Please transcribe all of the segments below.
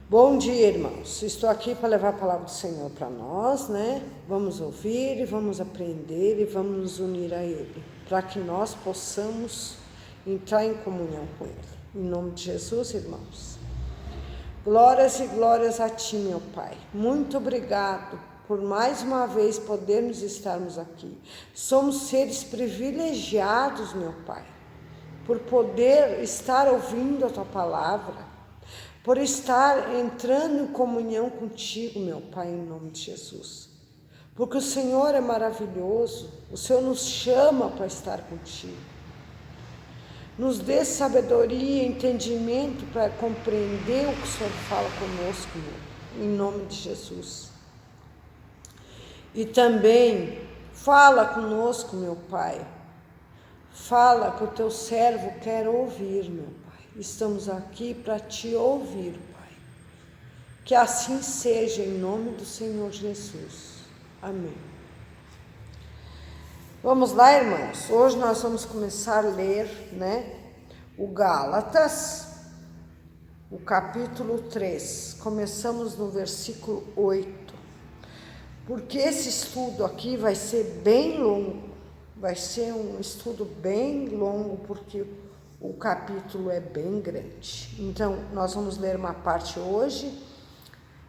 Bom dia, irmãos. Estou aqui para levar a palavra do Senhor para nós, né? Vamos ouvir e vamos aprender e vamos nos unir a Ele, para que nós possamos entrar em comunhão com Ele. Em nome de Jesus, irmãos. Glórias e glórias a Ti, meu Pai. Muito obrigado por mais uma vez podermos estarmos aqui. Somos seres privilegiados, meu Pai, por poder estar ouvindo a Tua palavra, por estar entrando em comunhão contigo, meu Pai, em nome de Jesus. Porque o Senhor é maravilhoso, o Senhor nos chama para estar contigo. Nos dê sabedoria e entendimento para compreender o que o Senhor fala conosco, meu, em nome de Jesus. E também fala conosco, meu Pai. Fala que o teu servo quer ouvir, meu Pai. Estamos aqui para te ouvir, Pai. Que assim seja, em nome do Senhor Jesus. Amém. Vamos lá, irmãos. Hoje nós vamos começar a ler, o Gálatas, o capítulo 3. Começamos no versículo 8. Porque esse estudo aqui vai ser bem longo. Vai ser um estudo bem longo, porque o capítulo é bem grande. Então, nós vamos ler uma parte hoje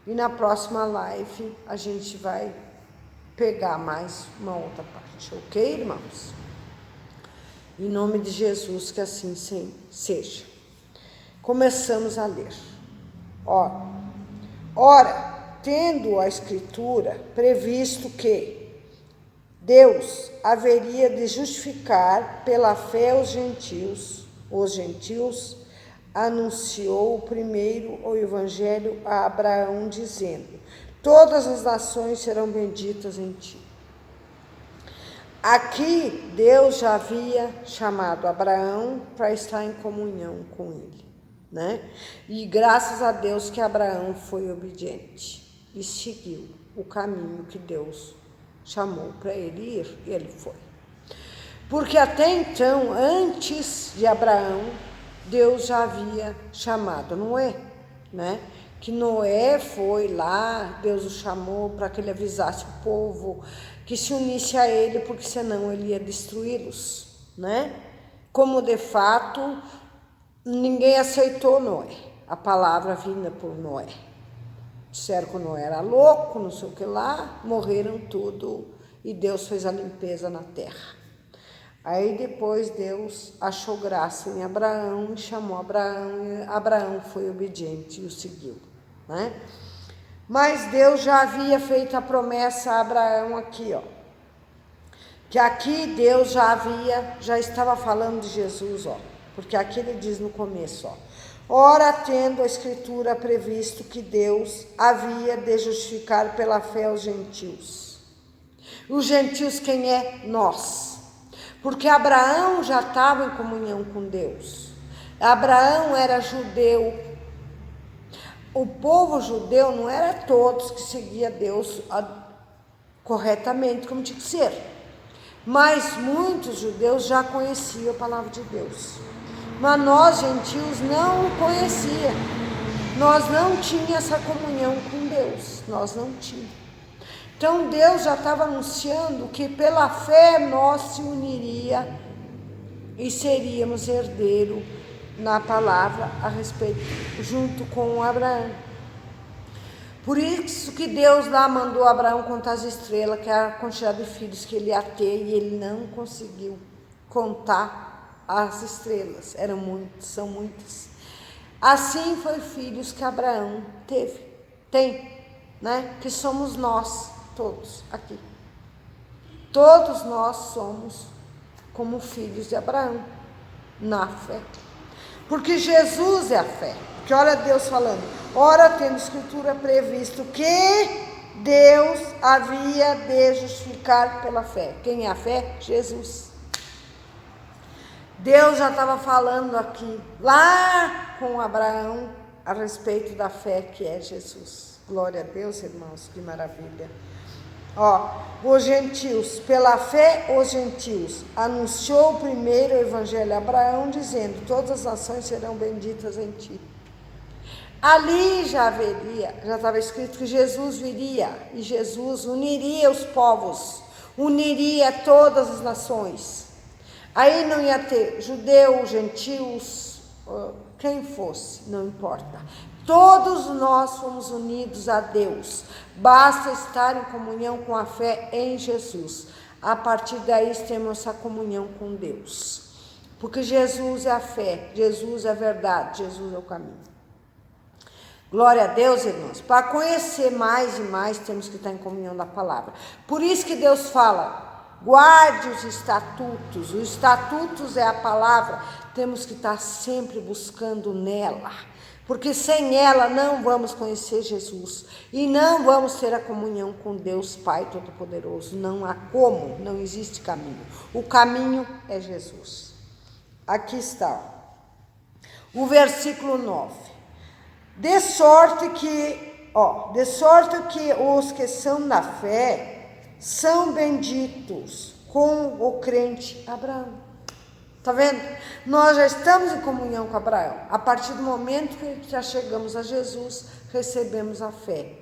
e na próxima live a gente vai pegar mais uma outra parte, ok, irmãos? Em nome de Jesus, que assim seja. Começamos a ler. Ora, tendo a Escritura previsto que Deus haveria de justificar pela fé os gentios, anunciou primeiro o Evangelho a Abraão, dizendo: todas as nações serão benditas em ti. Aqui Deus já havia chamado Abraão para estar em comunhão com ele, E graças a Deus que Abraão foi obediente e seguiu o caminho que Deus chamou para ele ir, e ele foi. Porque até então, antes de Abraão, Deus já havia chamado Noé, Que Noé foi lá, Deus o chamou para que ele avisasse o povo, que se unisse a ele, porque senão ele ia destruí-los, Como de fato, ninguém aceitou Noé, a palavra vinda por Noé. Disseram que Noé era louco, não sei o que lá, morreram tudo e Deus fez a limpeza na terra. Aí depois Deus achou graça em Abraão e chamou Abraão, e Abraão foi obediente e o seguiu, Mas Deus já havia feito a promessa a Abraão aqui, que aqui Deus já estava falando de Jesus, porque aqui ele diz no começo, ora, tendo a Escritura previsto que Deus havia de justificar pela fé os gentios. Os gentios quem é? Nós. Porque Abraão já estava em comunhão com Deus. Abraão era judeu. O povo judeu não era todos que seguia Deus corretamente, como tinha que ser. Mas muitos judeus já conheciam a palavra de Deus. Mas nós, gentios, não o conhecia. Nós não tínhamos essa comunhão com Deus. Nós não tínhamos. Então, Deus já estava anunciando que pela fé nós se uniria e seríamos herdeiro na palavra a respeito, junto com Abraão. Por isso que Deus lá mandou Abraão contar as estrelas, que era a quantidade de filhos que ele ia ter, e ele não conseguiu contar as estrelas, são muitas. Assim foi filhos que Abraão tem, que somos nós, todos aqui. Todos nós somos como filhos de Abraão, na fé. Porque Jesus é a fé. Porque olha Deus falando, ora tendo Escritura previsto que Deus havia de justificar pela fé. Quem é a fé? Jesus. Deus já estava falando aqui, lá com Abraão, a respeito da fé que é Jesus. Glória a Deus, irmãos, que maravilha. Os gentios, pela fé os gentios, anunciou primeiro o Evangelho a Abraão, dizendo, todas as nações serão benditas em ti. Ali já estava escrito que Jesus viria e Jesus uniria os povos, uniria todas as nações. Aí não ia ter judeus, gentios, quem fosse, não importa. Todos nós fomos unidos a Deus. Basta estar em comunhão com a fé em Jesus. A partir daí temos essa comunhão com Deus. Porque Jesus é a fé, Jesus é a verdade, Jesus é o caminho. Glória a Deus, irmãos. Para conhecer mais e mais, temos que estar em comunhão da palavra. Por isso que Deus fala, guarde os estatutos. Os estatutos é a palavra. Temos que estar sempre buscando nela. Porque sem ela não vamos conhecer Jesus. E não vamos ter a comunhão com Deus Pai Todo-Poderoso. Não há como, não existe caminho. O caminho é Jesus. Aqui está, o versículo 9. De sorte que os que são da fé são benditos com o crente Abraão. Tá vendo? Nós já estamos em comunhão com Abraão. A partir do momento que já chegamos a Jesus, recebemos a fé.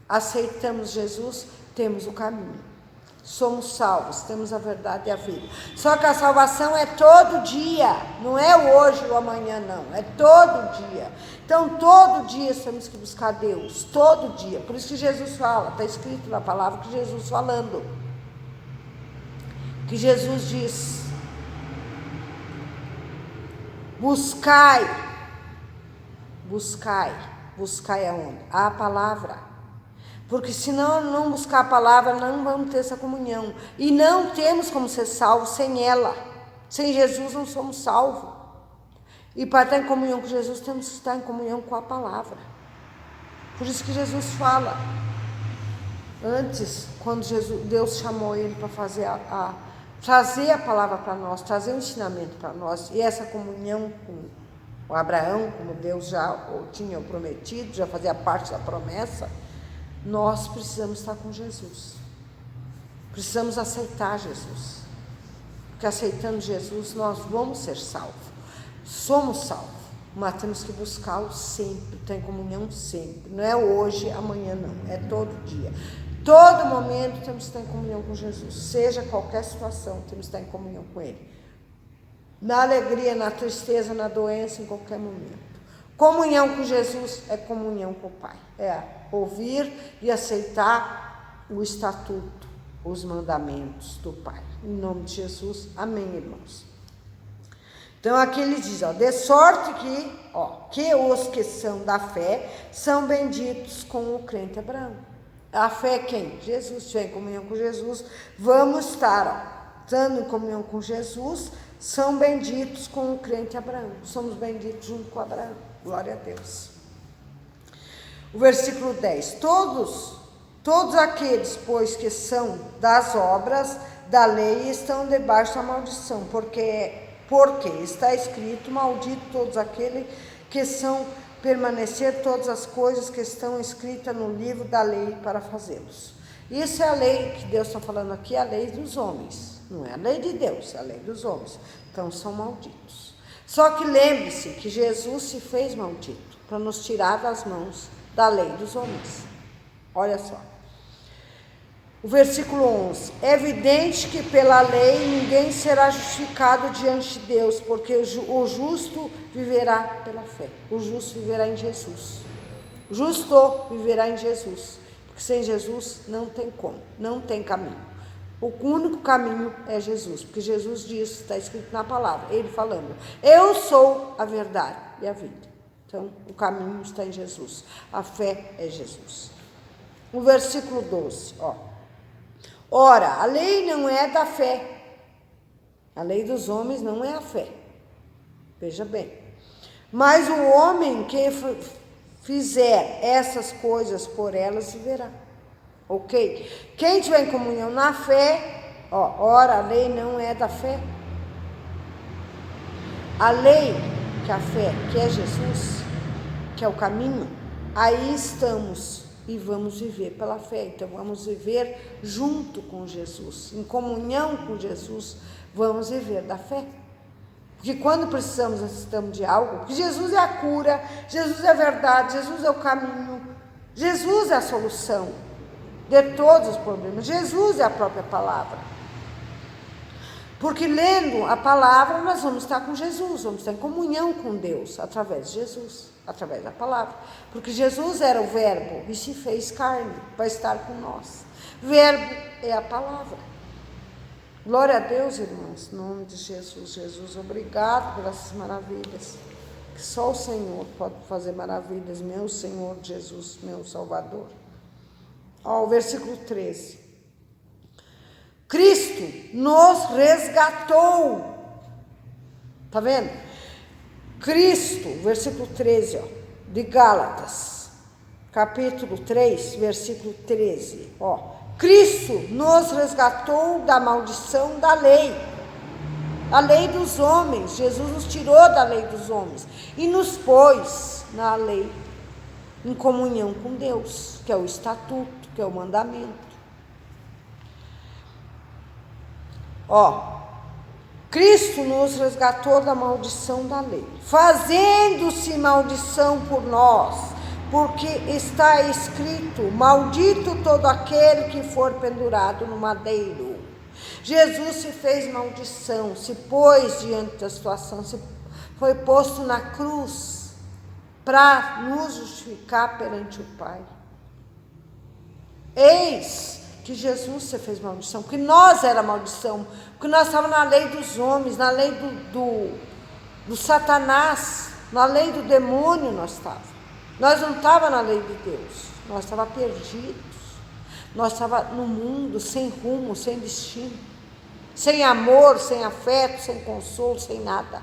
Aceitamos Jesus, temos o caminho. Somos salvos, temos a verdade e a vida. Só que a salvação é todo dia, não é hoje ou amanhã, não, é todo dia. Então, todo dia temos que buscar Deus, todo dia. Por isso que Jesus fala, está escrito na palavra que Jesus falando. Que Jesus diz, buscai aonde? A palavra. Porque se não buscar a palavra, não vamos ter essa comunhão. E não temos como ser salvos sem ela. Sem Jesus não somos salvos. E para estar em comunhão com Jesus, temos que estar em comunhão com a palavra. Por isso que Jesus fala. Antes, quando Deus chamou ele para trazer a palavra para nós, trazer o ensinamento para nós, e essa comunhão com o Abraão, como Deus já tinha prometido, já fazia parte da promessa, nós precisamos estar com Jesus. Precisamos aceitar Jesus. Porque aceitando Jesus, nós vamos ser salvos. Somos salvos. Mas temos que buscá-lo sempre, ter comunhão sempre. Não é hoje, amanhã não. É todo dia. Todo momento temos que estar em comunhão com Jesus. Seja qualquer situação, temos que estar em comunhão com Ele. Na alegria, na tristeza, na doença, em qualquer momento. Comunhão com Jesus é comunhão com o Pai. É ouvir e aceitar o estatuto, os mandamentos do Pai. Em nome de Jesus, amém, irmãos. Então aqui ele diz, de sorte que os que são da fé são benditos com o crente Abraão. A fé é quem? Jesus. Se estiver em comunhão com Jesus, vamos estar, estando em comunhão com Jesus, são benditos com o crente Abraão. Somos benditos junto com Abraão. Glória a Deus. O versículo 10. Todos aqueles, pois, que são das obras da lei estão debaixo da maldição, porque está escrito, maldito todos aqueles que são permanecer todas as coisas que estão escritas no livro da lei para fazê-los. Isso é a lei que Deus está falando aqui, é a lei dos homens. Não é a lei de Deus, é a lei dos homens. Então são malditos. Só que lembre-se que Jesus se fez maldito para nos tirar das mãos da lei dos homens. Olha só. O versículo 11. É evidente que pela lei ninguém será justificado diante de Deus, porque o justo viverá pela fé. O justo viverá em Jesus. O justo viverá em Jesus. Porque sem Jesus não tem como, não tem caminho. O único caminho é Jesus, porque Jesus diz, está escrito na palavra, ele falando, eu sou a verdade e a vida. Então, o caminho está em Jesus, a fé é Jesus. O versículo 12, ora, a lei não é da fé, a lei dos homens não é a fé, veja bem, mas o homem que fizer essas coisas por elas viverá. Ok? Quem tiver em comunhão na fé, ora, a lei não é da fé. A lei, que é a fé, que é Jesus, que é o caminho, aí estamos e vamos viver pela fé. Então, vamos viver junto com Jesus, em comunhão com Jesus, vamos viver da fé. Porque quando precisamos, necessitamos de algo, porque Jesus é a cura, Jesus é a verdade, Jesus é o caminho, Jesus é a solução de todos os problemas, Jesus é a própria palavra. Porque lendo a palavra, nós vamos estar com Jesus, vamos estar em comunhão com Deus, através de Jesus, através da palavra. Porque Jesus era o verbo e se fez carne para estar com nós. Verbo é a palavra. Glória a Deus, irmãos, em nome de Jesus. Jesus, obrigado por essas maravilhas. Que só o Senhor pode fazer maravilhas, meu Senhor Jesus, meu Salvador. Ó, o versículo 13. Cristo nos resgatou. Tá vendo? Cristo, versículo 13, ó, de Gálatas, capítulo 3, versículo 13, ó. Cristo nos resgatou da maldição da lei, a lei dos homens. Jesus nos tirou da lei dos homens e nos pôs na lei, em comunhão com Deus, que é o estatuto, que é o mandamento. Ó, Cristo nos resgatou da maldição da lei, fazendo-se maldição por nós, porque está escrito: maldito todo aquele que for pendurado no madeiro. Jesus se fez maldição, se pôs diante da situação, foi posto na cruz para nos justificar perante o Pai. Eis que Jesus se fez maldição, porque nós era maldição, porque nós estávamos na lei dos homens, na lei do Satanás, na lei do demônio nós estávamos. Nós não estávamos na lei de Deus, nós estávamos perdidos, nós estávamos no mundo sem rumo, sem destino, sem amor, sem afeto, sem consolo, sem nada.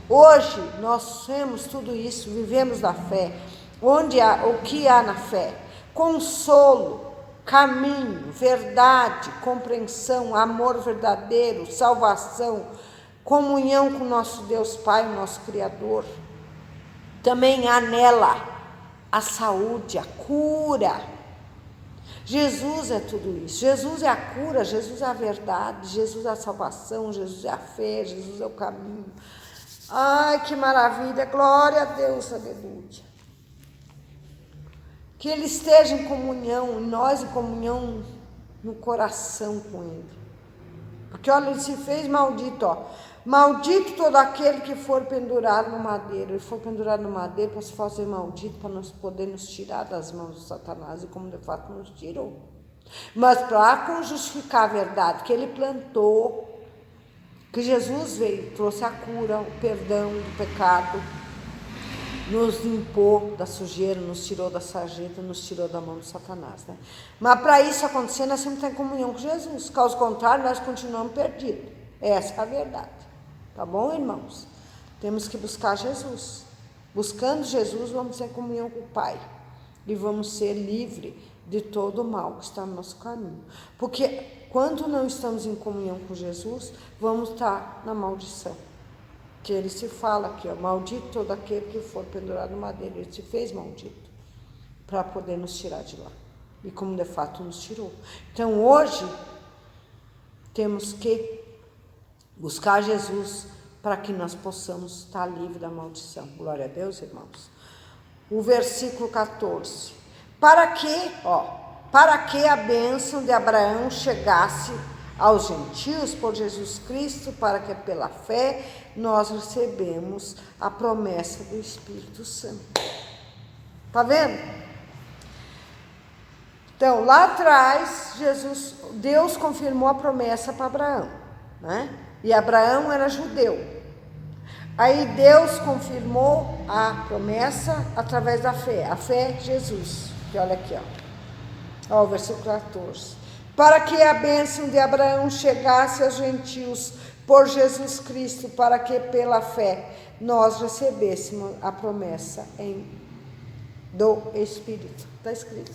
Hoje nós temos tudo isso, vivemos da fé. Onde há, o que há na fé? Consolo, caminho, verdade, compreensão, amor verdadeiro, salvação, comunhão com o nosso Deus Pai, o nosso Criador. Também há nela a saúde, a cura. Jesus é tudo isso. Jesus é a cura, Jesus é a verdade, Jesus é a salvação, Jesus é a fé, Jesus é o caminho. Ai, que maravilha, glória a Deus, aleluia. Que Ele esteja em comunhão, nós em comunhão no coração com Ele. Porque olha, Ele se fez maldito, ó. Maldito todo aquele que for pendurado no madeiro. Ele foi pendurado no madeiro para se fazer maldito, para nós poder nos tirar das mãos do Satanás, e como de fato nos tirou. Mas para justificar a verdade que Ele plantou, que Jesus veio, trouxe a cura, o perdão do pecado, nos limpou da sujeira, nos tirou da sarjeta, nos tirou da mão do Satanás, né? Mas para isso acontecer, nós temos que estar em comunhão com Jesus. Caso contrário, nós continuamos perdidos. Essa é a verdade. Tá bom, irmãos? Temos que buscar Jesus. Buscando Jesus, vamos em comunhão com o Pai. E vamos ser livres de todo o mal que está no nosso caminho. Porque quando não estamos em comunhão com Jesus, vamos estar na maldição. Que Ele se fala aqui, ó, maldito todo aquele que for pendurado no madeiro. Ele se fez maldito para poder nos tirar de lá. E como de fato nos tirou. Então hoje temos que buscar Jesus para que nós possamos estar livres da maldição. Glória a Deus, irmãos. O versículo 14. Para que a bênção de Abraão chegasse aos gentios por Jesus Cristo, para que pela fé nós recebemos a promessa do Espírito Santo. Tá vendo? Então, lá atrás, Deus confirmou a promessa para Abraão, né? E Abraão era judeu. Aí Deus confirmou a promessa através da fé. A fé é Jesus. Que olha aqui, ó, o versículo 14. Para que a bênção de Abraão chegasse aos gentios por Jesus Cristo, para que pela fé nós recebêssemos a promessa do Espírito. Está escrito.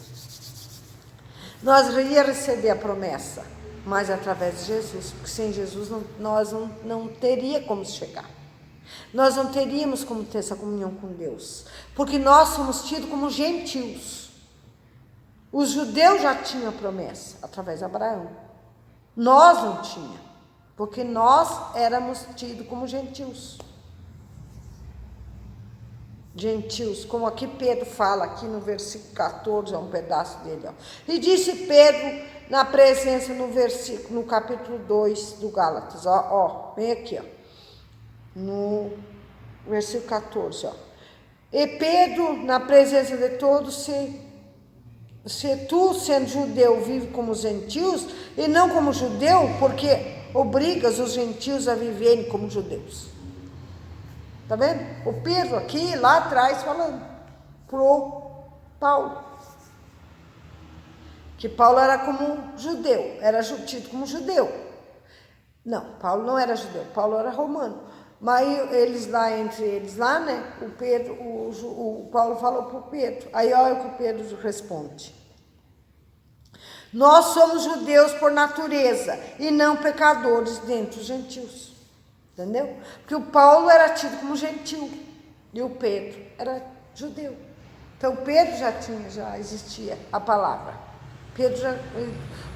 Nós ia receber a promessa, mas através de Jesus, porque sem Jesus nós não teria como chegar. Nós não teríamos como ter essa comunhão com Deus, porque nós somos tidos como gentios. Os judeus já tinham a promessa através de Abraão. Nós não tínhamos, porque nós éramos tidos como gentios. Gentios, como aqui Pedro fala, aqui no versículo 14, é um pedaço dele, ó. E disse Pedro na presença no capítulo 2 do Gálatas, ó, vem aqui, ó, no versículo 14, ó. E Pedro, na presença de todos, se tu, sendo judeu, vive como gentios, e não como judeu, porque obrigas os gentios a viverem como judeus. Tá vendo? O Pedro aqui, lá atrás, falando pro Paulo. Que Paulo era como judeu, era tido como judeu. Não, Paulo não era judeu, Paulo era romano. Mas eles lá, entre eles lá, né? O Paulo falou pro Pedro. Aí olha o que o Pedro responde. Nós somos judeus por natureza e não pecadores dentre os gentios. Entendeu? Porque o Paulo era tido como gentil e o Pedro era judeu. Então Pedro já existia a palavra.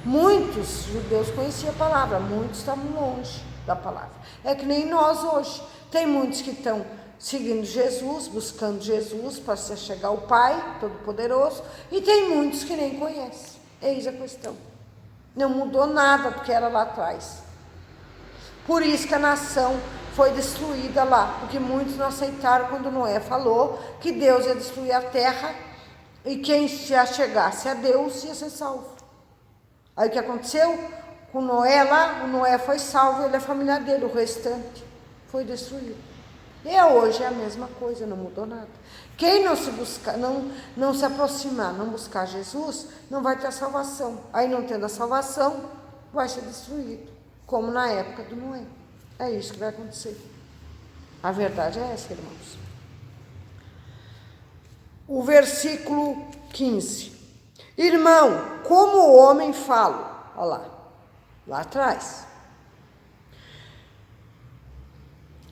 Muitos judeus conheciam a palavra, muitos estavam longe da palavra. É que nem nós hoje. Tem muitos que estão seguindo Jesus, buscando Jesus para se chegar ao Pai Todo-Poderoso, e tem muitos que nem conhecem. Eis a questão. Não mudou nada do que era lá atrás. Por isso que a nação foi destruída lá, porque muitos não aceitaram quando Noé falou que Deus ia destruir a terra e quem já chegasse a Deus ia ser salvo. Aí o que aconteceu com Noé lá? O Noé foi salvo, ele é a família dele, o restante foi destruído. E hoje é a mesma coisa, não mudou nada. Quem não se aproximar, não buscar Jesus, não vai ter a salvação. Aí não tendo a salvação, vai ser destruído. Como na época do Noé. É isso que vai acontecer. A verdade é essa, irmãos. O versículo 15. Irmão, como o homem fala. Olha lá atrás.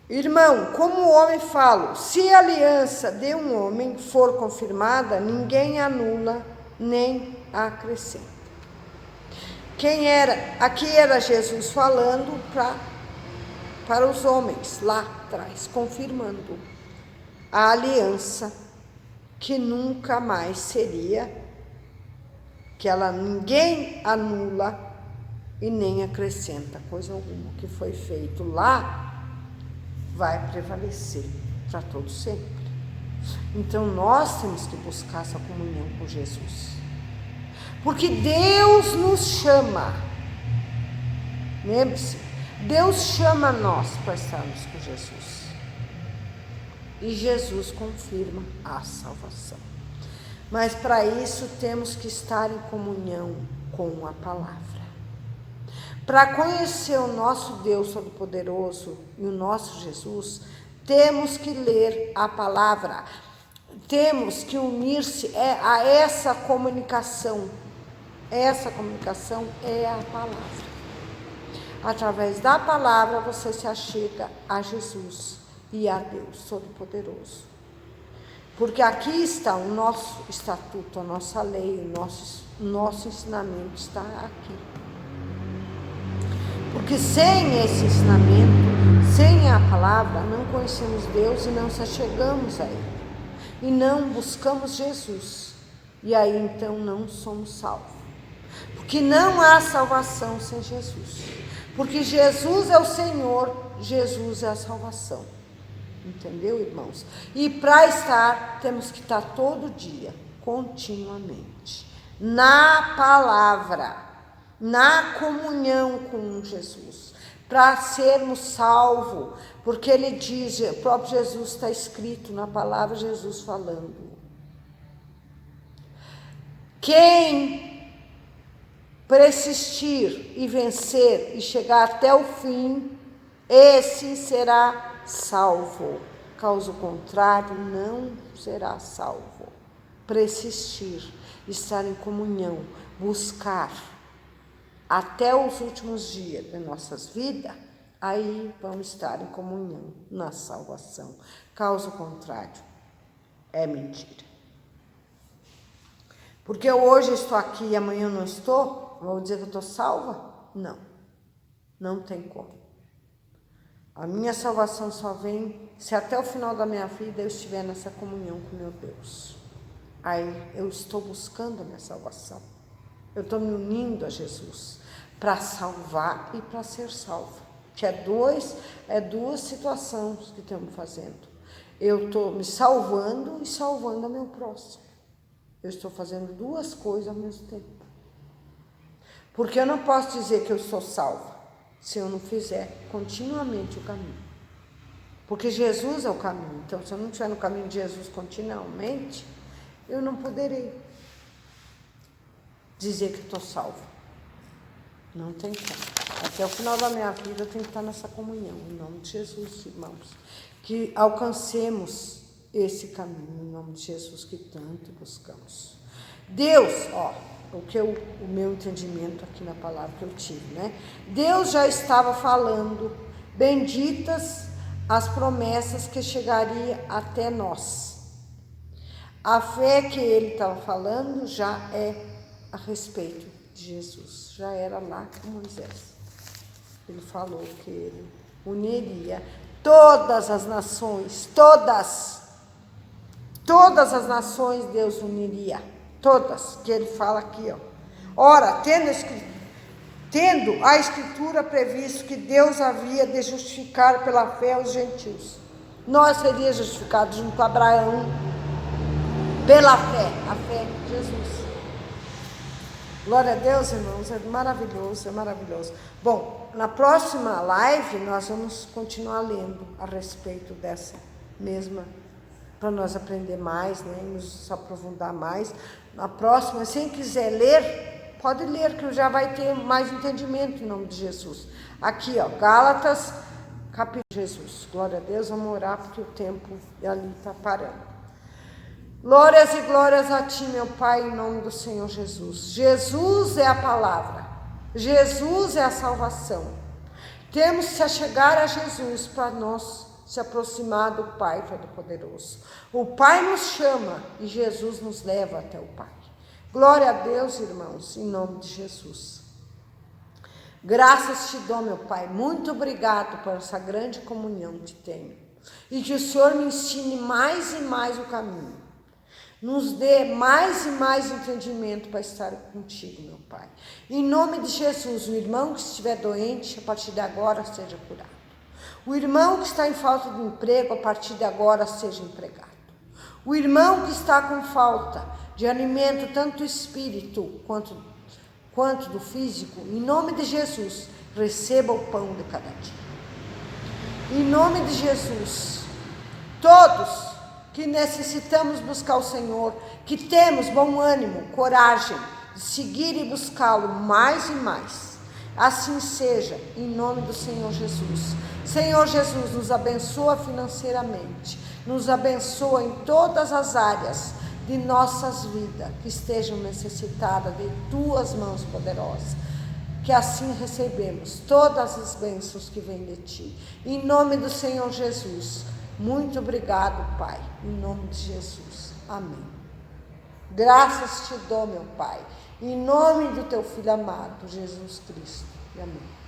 Irmão, como o homem fala, se a aliança de um homem for confirmada, ninguém anula nem acrescenta. Aqui era Jesus falando para os homens lá atrás, confirmando a aliança que nunca mais seria, que ninguém anula e nem acrescenta coisa alguma. Que foi feito lá vai prevalecer para todo sempre. Então nós temos que buscar essa comunhão com Jesus. Porque Deus nos chama. Lembre-se, Deus chama nós para estarmos com Jesus. E Jesus confirma a salvação. Mas para isso temos que estar em comunhão com a palavra. Para conhecer o nosso Deus Todo-Poderoso e o nosso Jesus, temos que ler a palavra. Temos que unir-se a essa comunicação. Essa comunicação é a palavra. Através da palavra você se achega a Jesus e a Deus Todo-Poderoso. Porque aqui está o nosso estatuto, a nossa lei, o nosso ensinamento está aqui. Porque sem esse ensinamento, sem a palavra, não conhecemos Deus e não se achegamos a Ele. E não buscamos Jesus. E aí então não somos salvos. Porque não há salvação sem Jesus. Porque Jesus é o Senhor, Jesus é a salvação. Entendeu, irmãos? E para estar, temos que estar todo dia, continuamente, na palavra, na comunhão com Jesus, para sermos salvos, porque ele diz, o próprio Jesus está escrito na palavra, Jesus falando. Quem persistir e vencer e chegar até o fim, esse será salvo. Caso contrário, não será salvo. Persistir, estar em comunhão, buscar até os últimos dias de nossas vidas, aí vamos estar em comunhão na salvação. Caso contrário, é mentira. Porque hoje eu estou aqui e amanhã eu não estou, vou dizer que eu estou salva? Não, não tem como. A minha salvação só vem se até o final da minha vida eu estiver nessa comunhão com meu Deus. Aí eu estou buscando a minha salvação. Eu estou me unindo a Jesus para salvar e para ser salvo. Que é duas situações que estamos fazendo. Eu estou me salvando e salvando o meu próximo. Eu estou fazendo duas coisas ao mesmo tempo. Porque eu não posso dizer que eu sou salva se eu não fizer continuamente o caminho. Porque Jesus é o caminho. Então, se eu não estiver no caminho de Jesus continuamente, eu não poderei dizer que estou salva. Não tem como. Até o final da minha vida eu tenho que estar nessa comunhão. Em nome de Jesus, irmãos. Que alcancemos esse caminho, em nome de Jesus, que tanto buscamos. Deus, o meu entendimento aqui na palavra que eu tive, né? Deus já estava falando, benditas as promessas que chegariam até nós. A fé que ele estava falando já é a respeito de Jesus, já era lá com Moisés. Ele falou que ele uniria todas as nações, todas as nações Deus uniria, todas, que ele fala aqui, Ora, tendo a Escritura previsto que Deus havia de justificar pela fé os gentios, nós seríamos justificados junto com Abraão, pela fé, a fé de Jesus. Glória a Deus, irmãos, é maravilhoso, é maravilhoso. Bom, na próxima live nós vamos continuar lendo a respeito dessa mesma, para nós aprender mais, né, nos aprofundar mais. Na próxima, quem quiser ler, pode ler, que já vai ter mais entendimento em nome de Jesus. Aqui, Gálatas, capítulo de Jesus. Glória a Deus, vamos orar porque o tempo ali está parando. Glórias e glórias a ti, meu Pai, em nome do Senhor Jesus. Jesus é a palavra, Jesus é a salvação. Temos que se achegar a Jesus para nós se aproximar do Pai Todo-Poderoso. O Pai nos chama e Jesus nos leva até o Pai. Glória a Deus, irmãos, em nome de Jesus. Graças te dou, meu Pai, muito obrigado por essa grande comunhão que tenho. E que o Senhor me ensine mais e mais o caminho. Nos dê mais e mais entendimento para estar contigo, meu Pai. Em nome de Jesus, o irmão que estiver doente, a partir de agora seja curado. O irmão que está em falta de emprego, a partir de agora seja empregado. O irmão que está com falta de alimento, tanto do espírito quanto do físico, em nome de Jesus, receba o pão de cada dia. Em nome de Jesus, todos que necessitamos buscar o Senhor, que temos bom ânimo, coragem de seguir e buscá-lo mais e mais. Assim seja, em nome do Senhor Jesus. Senhor Jesus, nos abençoa financeiramente, nos abençoa em todas as áreas de nossas vidas que estejam necessitadas de tuas mãos poderosas. Que assim recebemos todas as bênçãos que vêm de ti. Em nome do Senhor Jesus. Muito obrigado, Pai, em nome de Jesus. Amém. Graças te dou, meu Pai, em nome do teu Filho amado, Jesus Cristo. Amém.